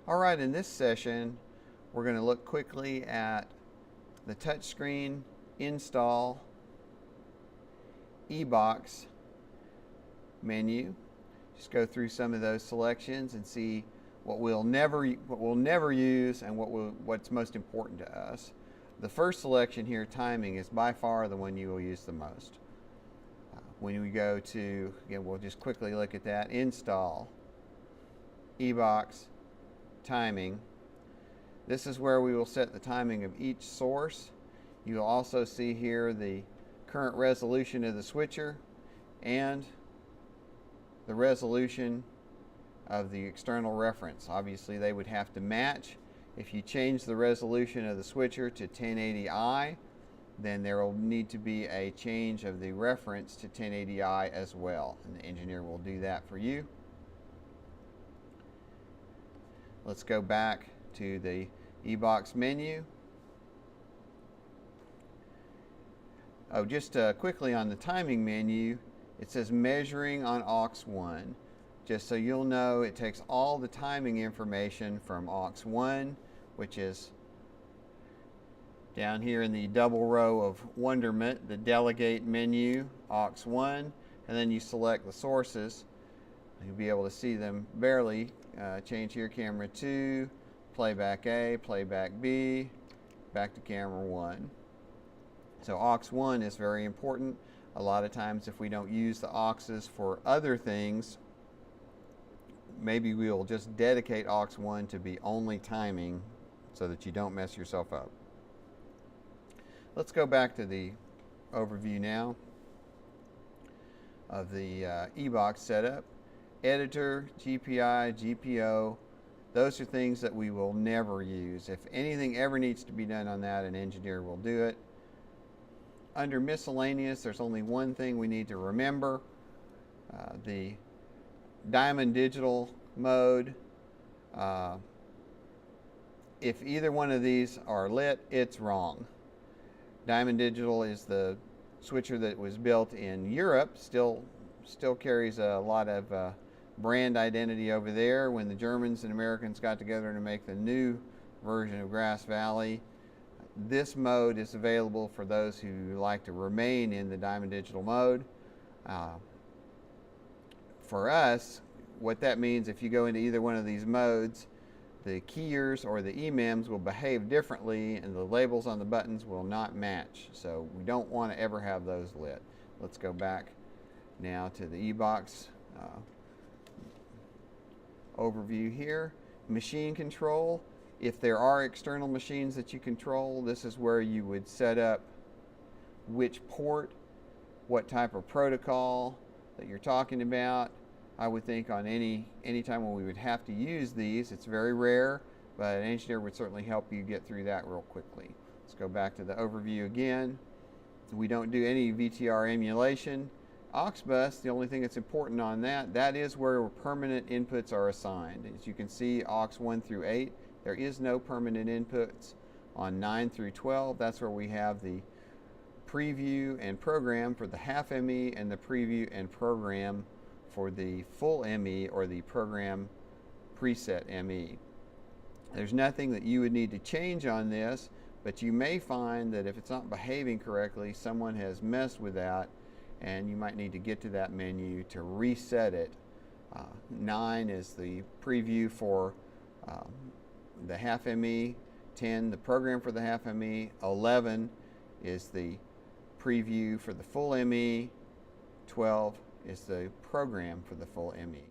All right, in this session, we're going to look quickly at the touchscreen install Ebox menu. Just go through some of those selections and see what we'll never use and what's most important to us. The first selection here, timing, is by far the one you will use the most. When we go to, again, we'll just quickly look at that, install Ebox Timing. This is where we will set the timing of each source. You will also see here the current resolution of the switcher and the resolution of the external reference. Obviously they would have to match. If you change the resolution of the switcher to 1080i, then there will need to be a change of the reference to 1080i as well, and the engineer will do that for you. Let's go back to the Ebox menu. Just quickly on the timing menu, it says measuring on Aux1. Just so you'll know, it takes all the timing information from Aux1, which is down here in the double row of wonderment, the delegate menu, Aux1, and then you select the sources. You'll be able to see them barely. Change here, camera 2, playback A, playback B, back to camera 1. So Aux1 is very important. A lot of times if we don't use the auxes for other things, maybe we'll just dedicate Aux1 to be only timing so that you don't mess yourself up. Let's go back to the overview now of the Ebox setup. Editor, GPI, GPO, those are things that we will never use. If anything ever needs to be done on that, an engineer will do it. Under Miscellaneous, there's only one thing we need to remember. The Diamond Digital mode, if either one of these are lit, it's wrong. Diamond Digital is the switcher that was built in Europe, still carries a lot of brand identity over there. When the Germans and Americans got together to make the new version of Grass Valley, this mode is available for those who like to remain in the Diamond Digital mode. For us, what that means, if you go into either one of these modes, the keyers or the EMEMs will behave differently and the labels on the buttons will not match. So we don't want to ever have those lit. Let's go back now to the Ebox overview here. Machine control. If there are external machines that you control, this is where you would set up which port, what type of protocol that you're talking about. I would think on any time when we would have to use these, it's very rare, but an engineer would certainly help you get through that real quickly. Let's go back to the overview again. We don't do any VTR emulation. Aux bus, the only thing that's important on that is where permanent inputs are assigned. As you can see, aux 1 through 8, there is no permanent inputs. On 9 through 12, that's where we have the preview and program for the half ME and the preview and program for the full ME or the program preset ME. There's nothing that you would need to change on this, but you may find that if it's not behaving correctly, someone has messed with that, and you might need to get to that menu to reset it. 9 is the preview for the half ME, 10 the program for the half ME, 11 is the preview for the full ME, 12 is the program for the full ME.